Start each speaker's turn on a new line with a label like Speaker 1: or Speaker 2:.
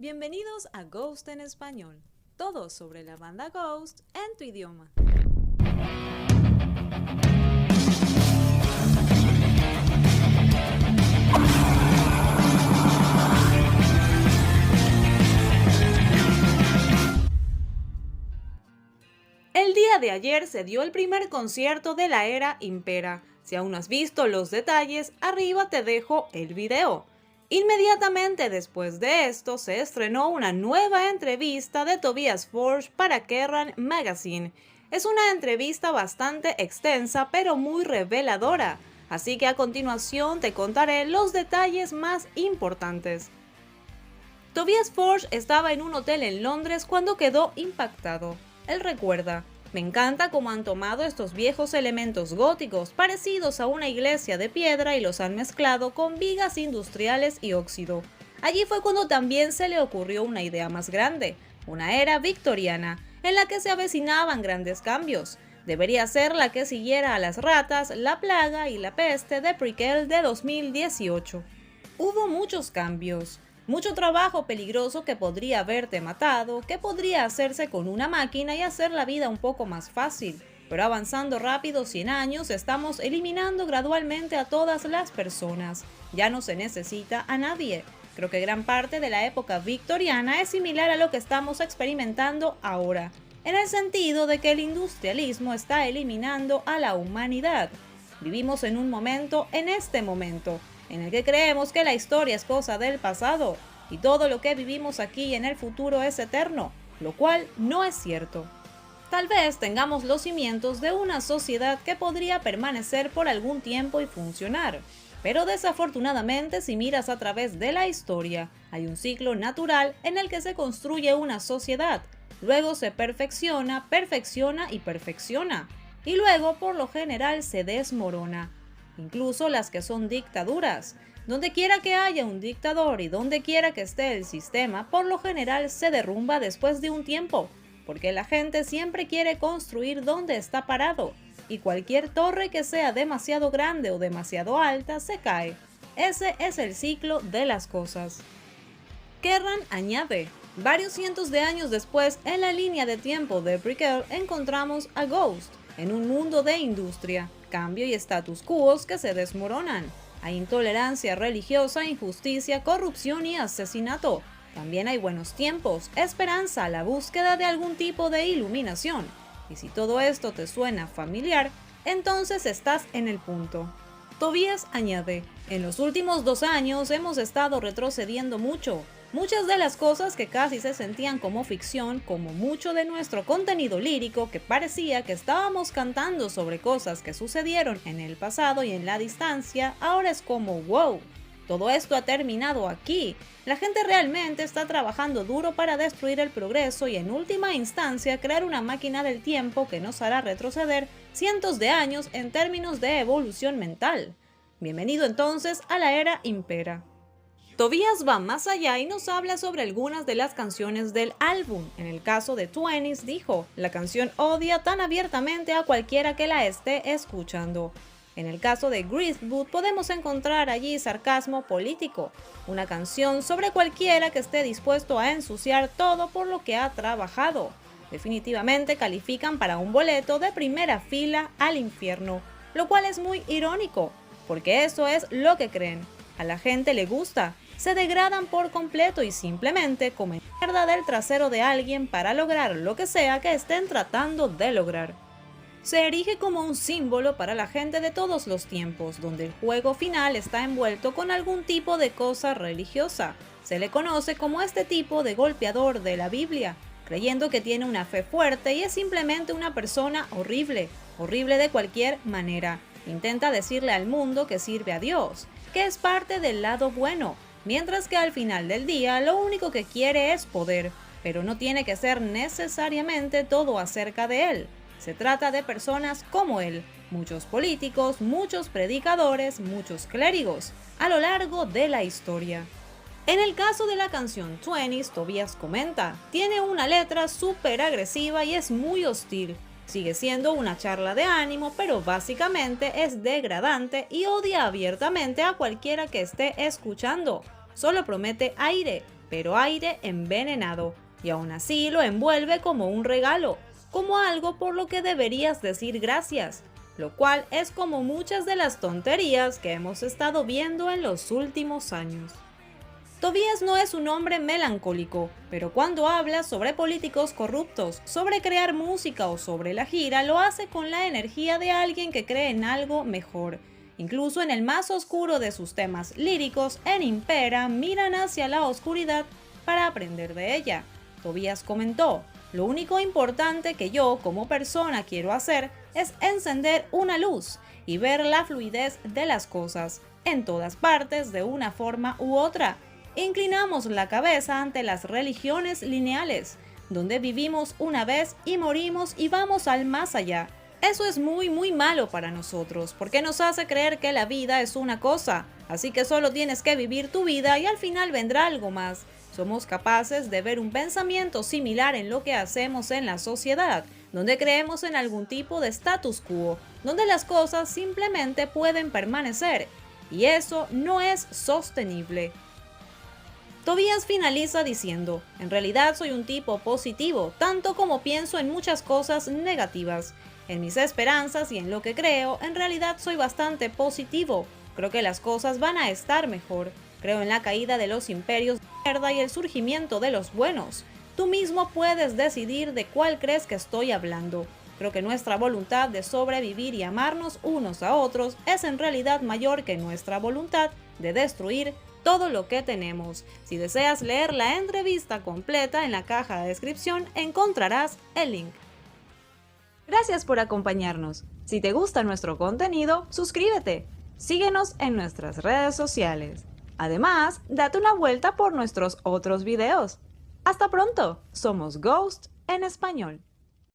Speaker 1: Bienvenidos a Ghost en Español, todo sobre la banda Ghost en tu idioma. El día de ayer se dio el primer concierto de la era Impera. Si aún no has visto los detalles, arriba te dejo el video. Inmediatamente después de esto se estrenó una nueva entrevista de Tobias Forge para Kerrang Magazine. Es una entrevista bastante extensa pero muy reveladora, así que a continuación te contaré los detalles más importantes. Tobias Forge estaba en un hotel en Londres cuando quedó impactado. Él recuerda: me encanta cómo han tomado estos viejos elementos góticos parecidos a una iglesia de piedra y los han mezclado con vigas industriales y óxido. Allí fue cuando también se le ocurrió una idea más grande, una era victoriana, en la que se avecinaban grandes cambios. Debería ser la que siguiera a las ratas, la plaga y la peste de Prequel de 2018. Hubo muchos cambios. Mucho trabajo peligroso que podría haberte matado, que podría hacerse con una máquina y hacer la vida un poco más fácil. Pero avanzando rápido 100 años, estamos eliminando gradualmente a todas las personas. Ya no se necesita a nadie. Creo que gran parte de la época victoriana es similar a lo que estamos experimentando ahora, en el sentido de que el industrialismo está eliminando a la humanidad. Vivimos en un momento, en este momento, en el que creemos que la historia es cosa del pasado y todo lo que vivimos aquí en el futuro es eterno, lo cual no es cierto. Tal vez tengamos los cimientos de una sociedad que podría permanecer por algún tiempo y funcionar, pero desafortunadamente si miras a través de la historia, hay un ciclo natural en el que se construye una sociedad, luego se perfecciona y perfecciona, y luego por lo general se desmorona. Incluso las que son dictaduras. Donde quiera que haya un dictador y donde quiera que esté el sistema, por lo general se derrumba después de un tiempo, porque la gente siempre quiere construir donde está parado, y cualquier torre que sea demasiado grande o demasiado alta se cae. Ese es el ciclo de las cosas. Kerrang añade: varios cientos de años después, en la línea de tiempo de Prequel, encontramos a Ghost, en un mundo de industria, cambio y status quo que se desmoronan. Hay intolerancia religiosa, injusticia, corrupción y asesinato. También hay buenos tiempos, esperanza, la búsqueda de algún tipo de iluminación. Y si todo esto te suena familiar, entonces estás en el punto. Tobias añade: en los últimos 2 años hemos estado retrocediendo mucho. Muchas de las cosas que casi se sentían como ficción, como mucho de nuestro contenido lírico que parecía que estábamos cantando sobre cosas que sucedieron en el pasado y en la distancia, ahora es como wow, todo esto ha terminado aquí. La gente realmente está trabajando duro para destruir el progreso y en última instancia crear una máquina del tiempo que nos hará retroceder cientos de años en términos de evolución mental. Bienvenido entonces a la era Impera. Tobias va más allá y nos habla sobre algunas de las canciones del álbum. En el caso de 20s dijo: la canción odia tan abiertamente a cualquiera que la esté escuchando. En el caso de Greasewood podemos encontrar allí sarcasmo político, una canción sobre cualquiera que esté dispuesto a ensuciar todo por lo que ha trabajado. Definitivamente califican para un boleto de primera fila al infierno, lo cual es muy irónico, porque eso es lo que creen. A la gente le gusta. Se degradan por completo y simplemente comen mierda del trasero de alguien para lograr lo que sea que estén tratando de lograr. Se erige como un símbolo para la gente de todos los tiempos, donde el juego final está envuelto con algún tipo de cosa religiosa. Se le conoce como este tipo de golpeador de la Biblia, creyendo que tiene una fe fuerte y es simplemente una persona horrible, horrible de cualquier manera. Intenta decirle al mundo que sirve a Dios, que es parte del lado bueno, mientras que al final del día lo único que quiere es poder, pero no tiene que ser necesariamente todo acerca de él. Se trata de personas como él, muchos políticos, muchos predicadores, muchos clérigos, a lo largo de la historia. En el caso de la canción 20s, Tobias comenta: tiene una letra súper agresiva y es muy hostil. Sigue siendo una charla de ánimo, pero básicamente es degradante y odia abiertamente a cualquiera que esté escuchando. Solo promete aire, pero aire envenenado, y aún así lo envuelve como un regalo, como algo por lo que deberías decir gracias, lo cual es como muchas de las tonterías que hemos estado viendo en los últimos años. Tobías no es un hombre melancólico, pero cuando habla sobre políticos corruptos, sobre crear música o sobre la gira, lo hace con la energía de alguien que cree en algo mejor. Incluso en el más oscuro de sus temas líricos, en Impera miran hacia la oscuridad para aprender de ella. Tobías comentó: "Lo único importante que yo como persona quiero hacer es encender una luz y ver la fluidez de las cosas, en todas partes de una forma u otra. Inclinamos la cabeza ante las religiones lineales, donde vivimos una vez y morimos y vamos al más allá. Eso es muy malo para nosotros, porque nos hace creer que la vida es una cosa, así que solo tienes que vivir tu vida y al final vendrá algo más. Somos capaces de ver un pensamiento similar en lo que hacemos en la sociedad, donde creemos en algún tipo de status quo, donde las cosas simplemente pueden permanecer, y eso no es sostenible". Tobías finaliza diciendo: "En realidad soy un tipo positivo, tanto como pienso en muchas cosas negativas. En mis esperanzas y en lo que creo, en realidad soy bastante positivo. Creo que las cosas van a estar mejor. Creo en la caída de los imperios de mierda y el surgimiento de los buenos. Tú mismo puedes decidir de cuál crees que estoy hablando. Creo que nuestra voluntad de sobrevivir y amarnos unos a otros es en realidad mayor que nuestra voluntad de destruir todo lo que tenemos". Si deseas leer la entrevista completa, en la caja de descripción encontrarás el link. Gracias por acompañarnos. Si te gusta nuestro contenido, suscríbete. Síguenos en nuestras redes sociales. Además, date una vuelta por nuestros otros videos. Hasta pronto. Somos Ghost en español.